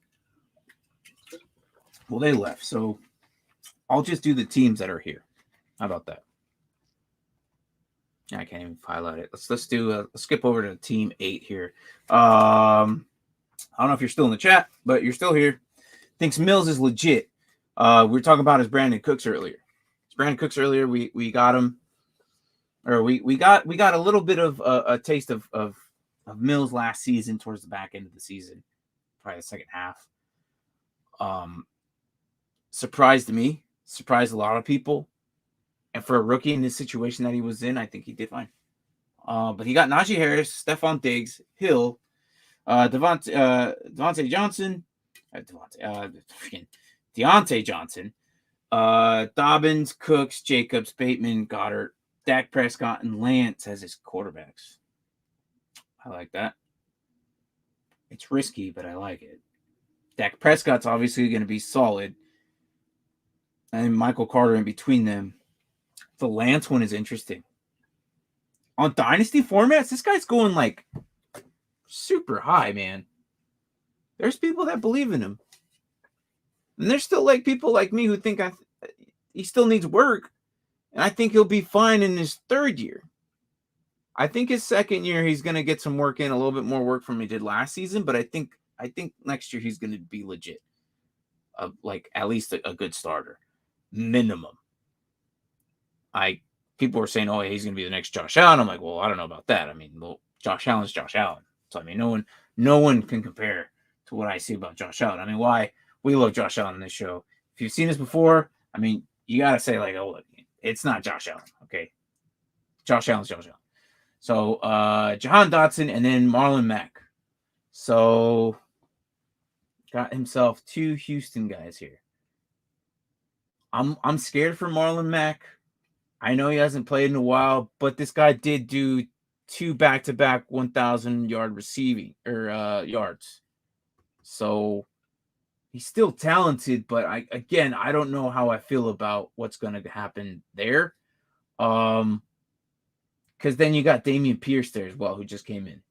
[SPEAKER 1] Well, they left, so I'll just do the teams that are here. How about that? I can't even highlight it. Let's skip over to team 8 here. I don't know if you're still in the chat, but you're still here. Thinks Mills is legit. We were talking about his Brandon Cooks earlier. We got him, or we got a little bit of a taste of Mills last season towards the back end of the season, probably the second half. Surprised me, surprised a lot of people. And for a rookie in this situation that he was in, I think he did fine. But he got Najee Harris, Stephon Diggs, Hill, Deontay Johnson, Dobbins, Cooks, Jacobs, Bateman, Goddard, Dak Prescott, and Lance as his quarterbacks. I like that. It's risky, but I like it. Dak Prescott's obviously going to be solid. And Michael Carter in between them. The Lance one is interesting. On Dynasty formats, this guy's going super high, man. There's people that believe in him. And there's still people like me who think he still needs work. And I think he'll be fine in his 3rd year. I think his 2nd year, he's going to get some work in, a little bit more work from he did last season. But I think next year he's going to be legit. At least a good starter. Minimum. People were saying, oh, he's going to be the next Josh Allen. I'm like, well, I don't know about that. I mean, Josh Allen's Josh Allen. So, I mean, no one can compare to what I see about Josh Allen. I mean, why we love Josh Allen in this show. If you've seen this before, I mean, you got to say, oh, look, it's not Josh Allen, okay? Josh Allen's Josh Allen. So, Jahan Dotson and then Marlon Mack. So, got himself 2 Houston guys here. I'm scared for Marlon Mack. I know he hasn't played in a while, but this guy did do 2 back-to-back 1,000-yard receiving yards. So he's still talented, but I don't know how I feel about what's going to happen there. Because then you got Damian Pierce there as well, who just came in,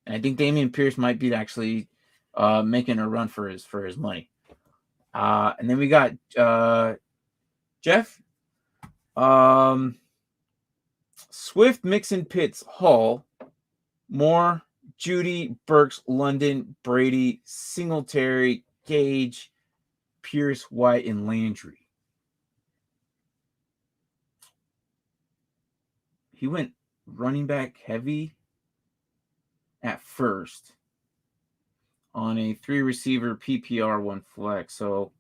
[SPEAKER 1] and I think Damian Pierce might be actually making a run for his money. And then we got Jeff. Swift, Mixon, Pitts, Hall, Moore, Judy, Burks, London, Brady, Singletary, Gage, Pierce, White, and Landry. he went running back heavy at first on a 3-receiver PPR 1 flex. So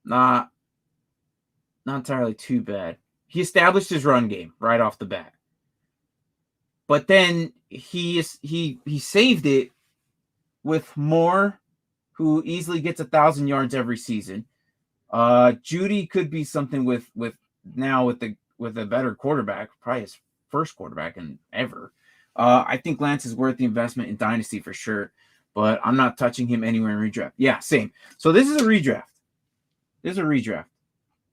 [SPEAKER 1] not entirely too bad. He established his run game right off the bat. But then he saved it with Moore, who easily gets 1,000 yards every season. Judy could be something with a better quarterback, probably his first quarterback in ever. I think Lance is worth the investment in Dynasty for sure, but I'm not touching him anywhere in redraft. Yeah, same. So this is a redraft. I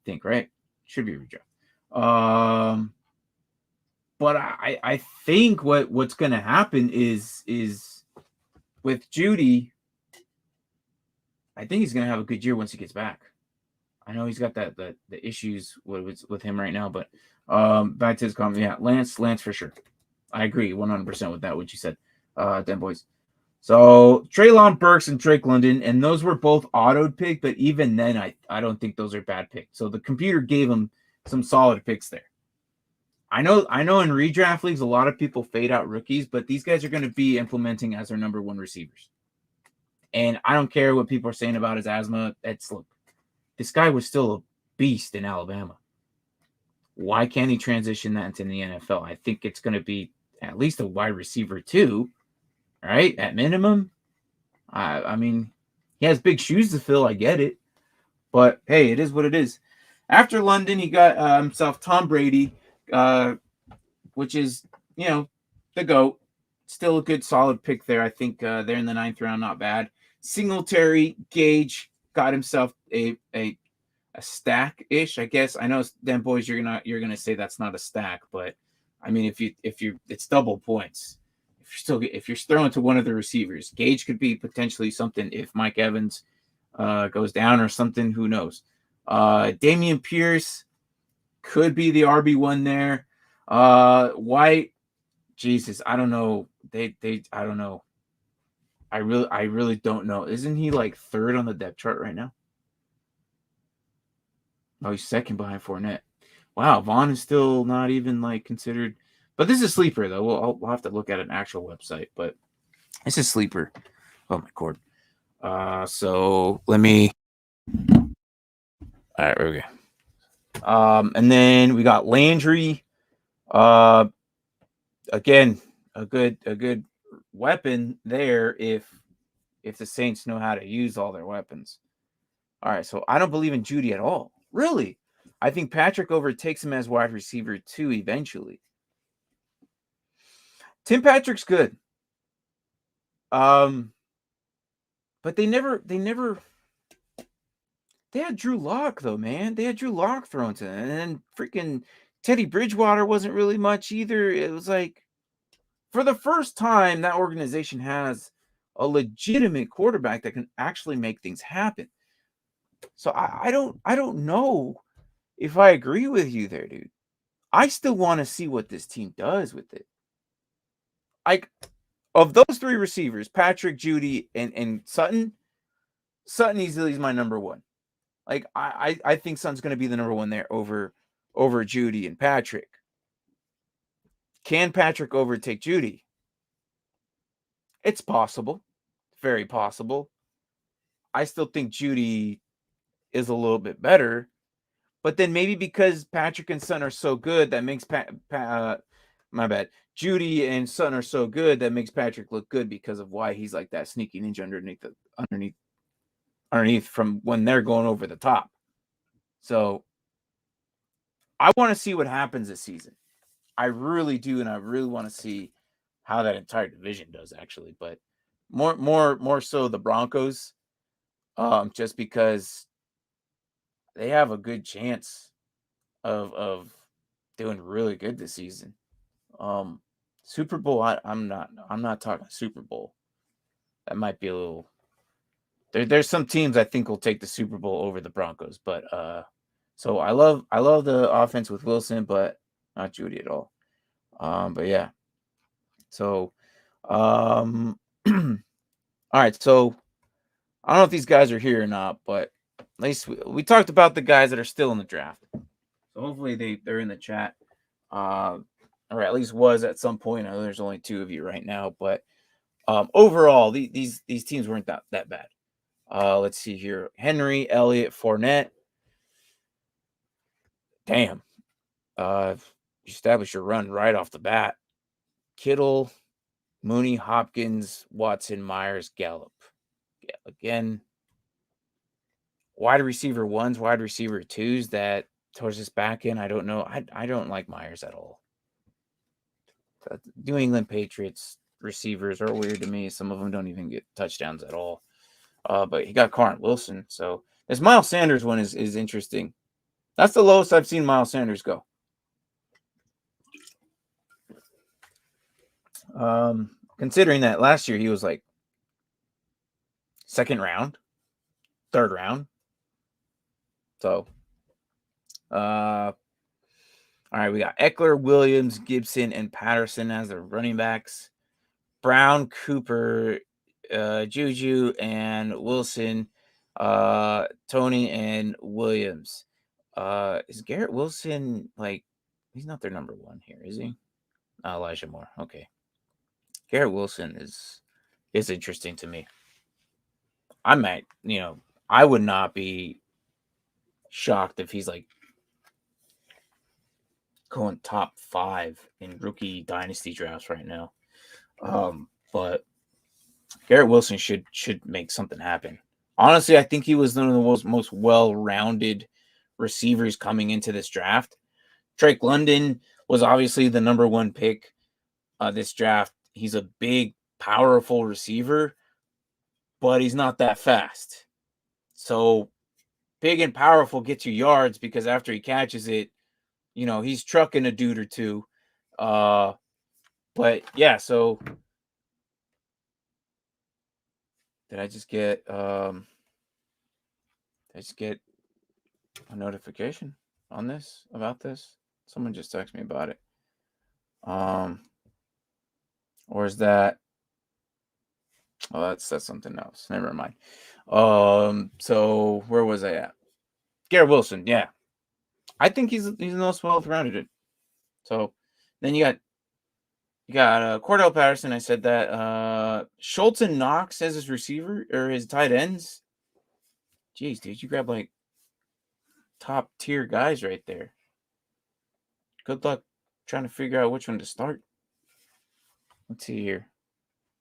[SPEAKER 1] think, right? Should be a redraft. But I think what's going to happen is with Judy, I think he's going to have a good year once he gets back. I know he's got the issues with him right now, but back to his comment. Yeah, Lance for sure. I agree 100% with that, what you said, Den Boys. So Treylon Burks and Drake London, and those were both autoed pick, but even then, I don't think those are bad picks. So the computer gave him some solid picks there. I know in redraft leagues, a lot of people fade out rookies, but these guys are going to be implementing as their number 1 receivers. And I don't care what people are saying about his asthma. Look, this guy was still a beast in Alabama. Why can't he transition that into the NFL? I think it's going to be at least a wide receiver too, right? At minimum. I mean, he has big shoes to fill. I get it. But, hey, it is what it is. After London, he got himself Tom Brady, which is, the GOAT. Still a good, solid pick there. I think they're in the 9th round, not bad. Singletary, Gage got himself a stack-ish, I guess. I know, then boys, you're gonna say that's not a stack, but I mean, if you it's double points. If you're throwing to one of the receivers, Gage could be potentially something if Mike Evans goes down or something. Who knows? Damian Pierce could be the RB1 there. White, Jesus, I don't know. I don't know. I really don't know. Isn't he like 3rd on the depth chart right now? Oh, he's 2nd behind Fournette. Wow, Vaughn is still not even like considered. But this is sleeper though. We'll have to look at an actual website. But this is sleeper. Oh my cord. So let me. All right, there we go. And then we got Landry. Again, a good weapon there if the Saints know how to use all their weapons. All right, so I don't believe in Judy at all. Really? I think Patrick overtakes him as wide receiver 2 eventually. Tim Patrick's good. But they had Drew Lock though, man. They had Drew Lock thrown to them. And then freaking Teddy Bridgewater wasn't really much either. It was like, for the first time, that organization has a legitimate quarterback that can actually make things happen. So I don't know if I agree with you there, dude. I still want to see what this team does with it. Like, of those 3 receivers, Patrick, Judy, and Sutton easily is my number 1. Like, I think Sutton's going to be the number 1 there over Judy and Patrick. Can Patrick overtake Judy? It's possible. Very possible. I still think Judy is a little bit better. But then maybe because Patrick and Sutton are so good, that makes my bad. Judy and Sutton are so good that makes Patrick look good because of why he's like that sneaky ninja underneath from when they're going over the top. So I want to see what happens this season. I really do, and I really want to see how that entire division does actually. But more so the Broncos, just because they have a good chance of doing really good this season. Super Bowl, I'm not talking Super Bowl. That might be a little. There's some teams I think will take the Super Bowl over the Broncos, but so I love the offense with Wilson, but not Judy at all. But yeah. So, all right. So I don't know if these guys are here or not, but at least we talked about the guys that are still in the draft. So hopefully they're in the chat. or at least was at some point. I know there's only 2 of you right now, but overall, these teams weren't that bad. Let's see here. Henry, Elliott, Fournette. Damn. You establish your run right off the bat. Kittle, Mooney, Hopkins, Watson, Myers, Gallup. Yeah, again, wide receiver 1s, wide receiver 2s that towards this back end, I don't know. I don't like Myers at all. New England Patriots receivers are weird to me. Some of them don't even get touchdowns at all. But he got Carr and Wilson. So this Miles Sanders one is interesting. That's the lowest I've seen Miles Sanders go. Considering that last year he was like 2nd round, 3rd round. So, all right, we got Eckler, Williams, Gibson, and Patterson as the running backs. Brown, Cooper, Juju, and Wilson, Tony, and Williams. Is Garrett Wilson, like, he's not their number 1 here, is he? Elijah Moore. Okay. Garrett Wilson is interesting to me. I might, I would not be shocked if he's like going top 5 in rookie dynasty drafts right now. But Garrett Wilson should make something happen. Honestly, I think he was one of the most well-rounded receivers coming into this draft. Drake London was obviously the number 1 pick this draft. He's a big, powerful receiver, but he's not that fast. So big and powerful gets you yards because after he catches it, he's trucking a dude or two. But yeah, so did I just get a notification on this about this? Someone just texted me about it. Or is that? Oh, that's something else. Never mind. So where was I at? Garrett Wilson, yeah. I think he's the most well-rounded. So then you got Cordell Patterson. I said that. Schultz and Knox as his receiver or his tight ends. Jeez, dude, you grab like top tier guys right there. Good luck trying to figure out which one to start. Let's see here.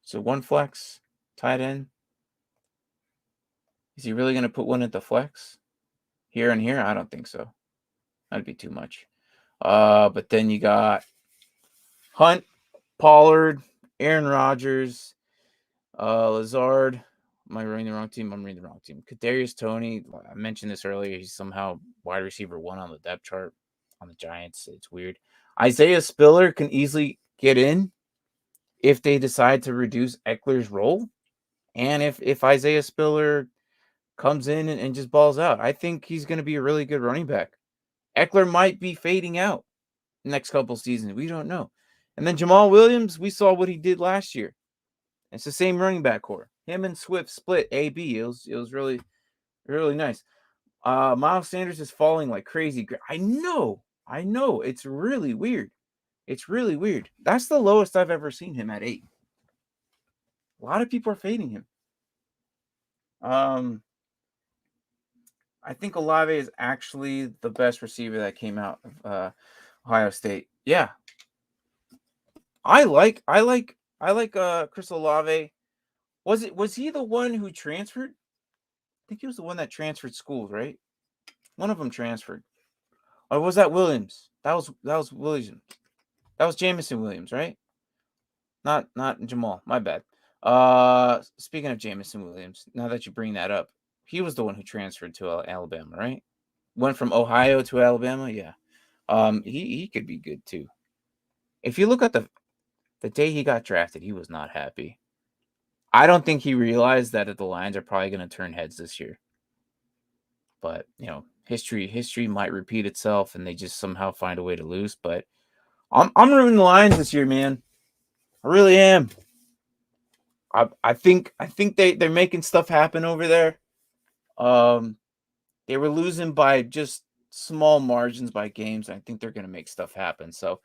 [SPEAKER 1] So 1 flex, tight end. Is he really going to put 1 at the flex? Here and here? I don't think so. That'd be too much. But then you got Hunt, Pollard, Aaron Rodgers, Lazard. Am I reading the wrong team? I'm reading the wrong team. Kadarius Toney. I mentioned this earlier. He's somehow wide receiver 1 on the depth chart on the Giants. It's weird. Isaiah Spiller can easily get in if they decide to reduce Eckler's role. And if Isaiah Spiller comes in and just balls out, I think he's going to be a really good running back. Eckler might be fading out next couple seasons. We don't know. And then Jamal Williams, we saw what he did last year. It's the same running back core. Him and Swift split AB. It was really, really nice. Miles Sanders is falling like crazy. I know. It's really weird. That's the lowest I've ever seen him at 8. A lot of people are fading him. I think Olave is actually the best receiver that came out of Ohio State. Yeah. I like Chris Olave. Was he the one who transferred? I think he was the one that transferred schools, right? One of them transferred. Or was that Williams? That was Williams. That was Jamison Williams, right? Not Jamal. My bad. Speaking of Jamison Williams, now that you bring that up, he was the one who transferred to Alabama, right? Went from Ohio to Alabama, yeah. He could be good too. If you look at the day he got drafted, he was not happy. I don't think he realized that the Lions are probably going to turn heads this year. But, history might repeat itself and they just somehow find a way to lose. But I'm rooting the Lions this year, man. I really am. I think they're making stuff happen over there. They were losing by just small margins by games. I think they're going to make stuff happen. So,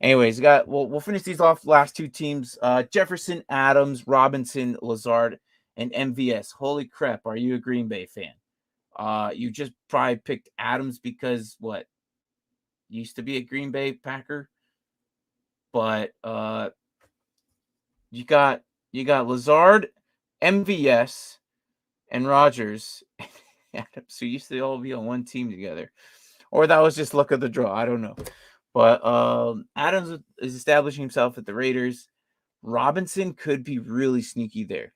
[SPEAKER 1] anyways, we'll finish these off. Last two teams: Jefferson, Adams, Robinson, Lazard, and MVS. Holy crap! Are you a Green Bay fan? You just probably picked Adams because what? Used to be a Green Bay Packer, but you got Lazard, MVS, and Rodgers. So used to all be on one team together, or that was just luck of the draw. I don't know. But Adams is establishing himself at the Raiders. Robinson could be really sneaky there.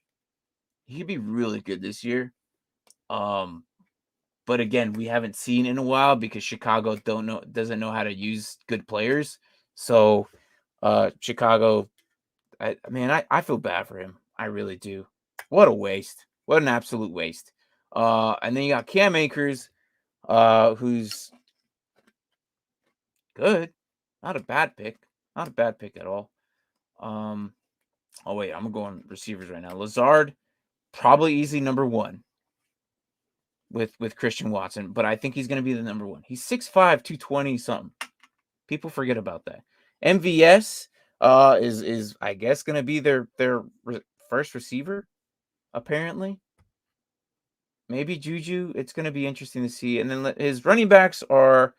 [SPEAKER 1] He could be really good this year. But again, we haven't seen in a while because Chicago doesn't know how to use good players. So Chicago, I feel bad for him. I really do. What a waste. What an absolute waste. And then you got Cam Akers, who's good. Not a bad pick. Not a bad pick at all. Oh wait, I'm gonna go on receivers right now. Lazard, probably easy number one with Christian Watson, but I think he's gonna be the number one. He's 6'5", 220 something. People forget about that. MVS is I guess gonna be their first receiver, apparently. Maybe Juju. It's gonna be interesting to see. And then his running backs are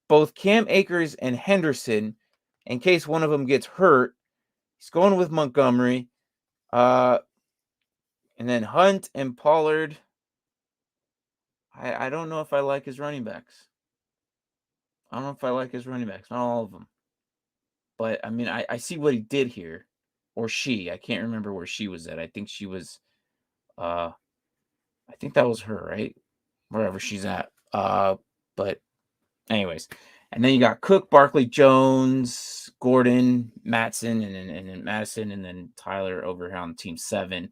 [SPEAKER 1] both Cam Akers and Henderson. In case one of them gets hurt, he's going with Montgomery. And then Hunt and Pollard. I don't know if I like his running backs. Not all of them. But, I mean, I see what he did here. Or she. I can't remember where she was at. I think she was, I think that was her, right? Wherever she's at. But, anyways. And then you got Cook, Barkley, Jones, Gordon, Matson, and then Madison, and then Tyler over here on team 7.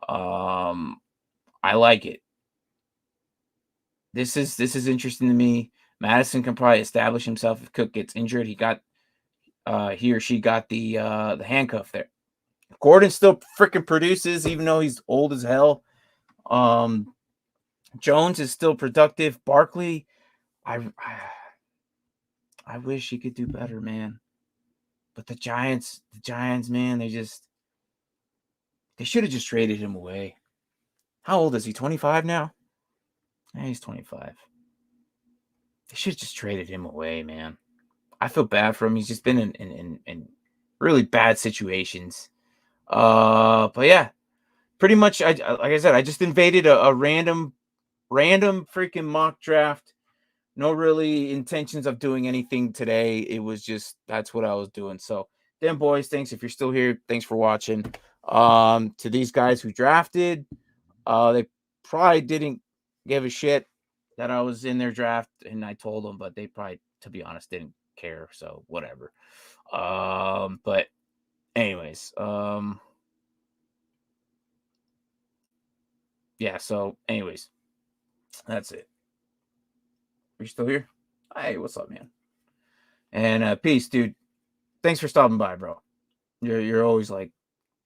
[SPEAKER 1] I like it. This is interesting to me. Madison can probably establish himself if Cook gets injured. He or she got the handcuff there. Gordon still freaking produces, even though he's old as hell. Jones is still productive. Barkley, I wish he could do better, man. But the Giants, man, they should have just traded him away. How old is he? 25 now? Yeah, he's 25. They should have just traded him away, man. I feel bad for him. He's just been in really bad situations. But yeah, pretty much. Like I said, I just invaded a random freaking mock draft. No really intentions of doing anything today. It was just that's what I was doing. So, damn boys, thanks if you're still here. Thanks for watching. To these guys who drafted, they probably didn't give a shit that I was in their draft, and I told them, but they probably, to be honest, didn't care. So whatever. But anyways, yeah. So anyways, that's it. Are you still here? Hey, what's up, man? And peace, dude. Thanks for stopping by, bro. You're always one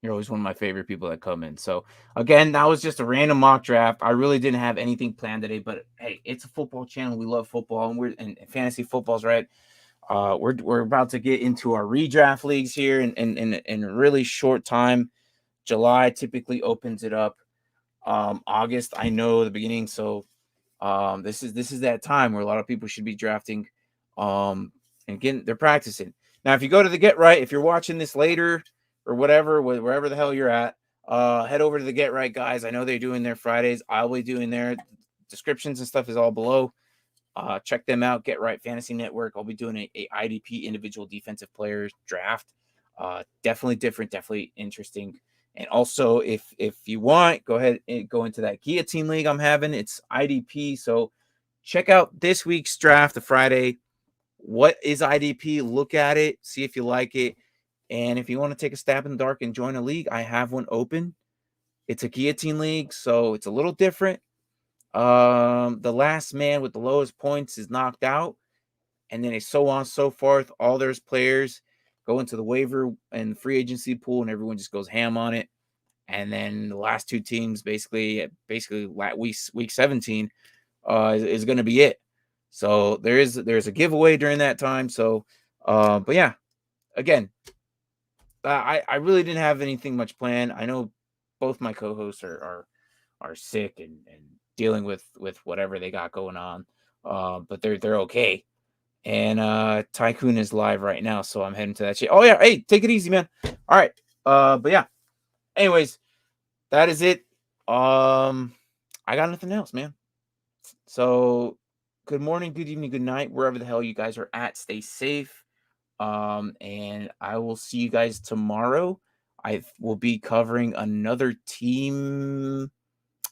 [SPEAKER 1] of my favorite people that come in. So again, that was just a random mock draft. I really didn't have anything planned today, but hey, it's a football channel. We love football, and fantasy football's right. We're about to get into our redraft leagues here in a really short time. July typically opens it up. August, I know the beginning. So this is that time where a lot of people should be drafting and they're practicing. Now, if you go to the Get Right, if you're watching this later or whatever, wherever the hell you're at, head over to the Get Right guys. I know they're doing their Fridays. I'll be doing their descriptions and stuff is all below. Check them out. Get Right Fantasy Network. I'll be doing a IDP individual defensive players draft. Definitely different, definitely interesting. And also, if you want, go ahead and go into that Guillotine League I'm having. It's IDP. So check out this week's draft, the Friday. What is IDP? Look at it. See if you like it. And if you want to take a stab in the dark and join a league, I have one open. It's a Guillotine League, so it's a little different. The last man with the lowest points is knocked out. And then it's so on, so forth. All there's players go into the waiver and free agency pool, and everyone just goes ham on it. And then the last two teams, basically week 17, is going to be it. So there's a giveaway during that time. So, but yeah, again, I really didn't have anything much planned. I know both my co-hosts are sick and dealing with whatever they got going on, but they're okay. And Tycoon is live right now, so I'm heading to that shit. Oh yeah, hey, take it easy, man. All right, but yeah. Anyways, that is it. I got nothing else, man. So, good morning, good evening, good night, wherever the hell you guys are at. Stay safe. And I will see you guys tomorrow. I will be covering another team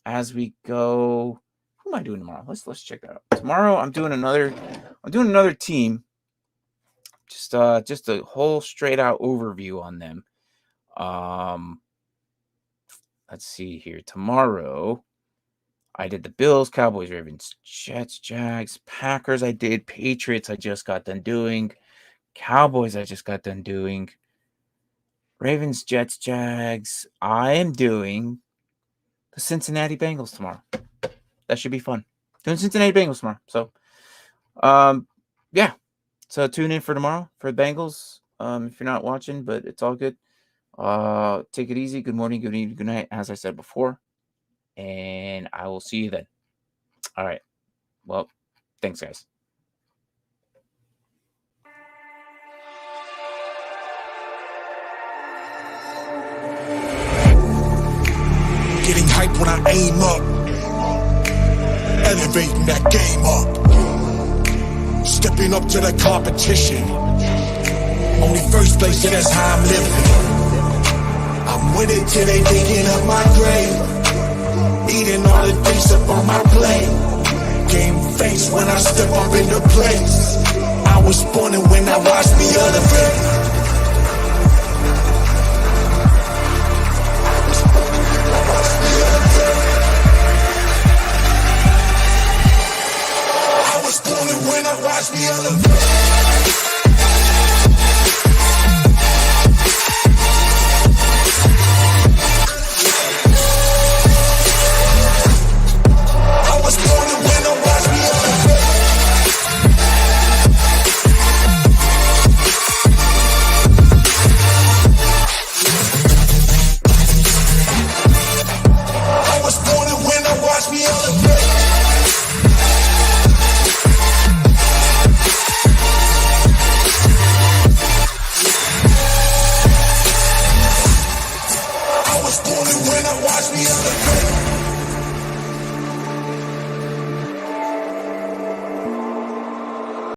[SPEAKER 1] as we go. Who am I doing tomorrow? Let's check that out. Tomorrow I'm doing another team. Just a whole straight out overview on them. Let's see here. Tomorrow I did the Bills, Cowboys, Ravens, Jets, Jags, Packers. I did Patriots. I just got done doing Cowboys. I just got done doing Ravens, Jets, Jags. I am doing the Cincinnati Bengals tomorrow. That should be fun. Doing Cincinnati Bengals tomorrow. So, yeah. So tune in for tomorrow for the Bengals. If you're not watching, but it's all good. Take it easy. Good morning, good evening, good night, as I said before. And I will see you then. All right. Well, thanks, guys.
[SPEAKER 3] Getting hyped when I aim up, elevating that game up, stepping up to the competition. Only first place, and that's how I'm living. I'm with it till they digging up my grave, eating all the things up on my plate. Game face when I step up into place. I was born and when I watched me elevate.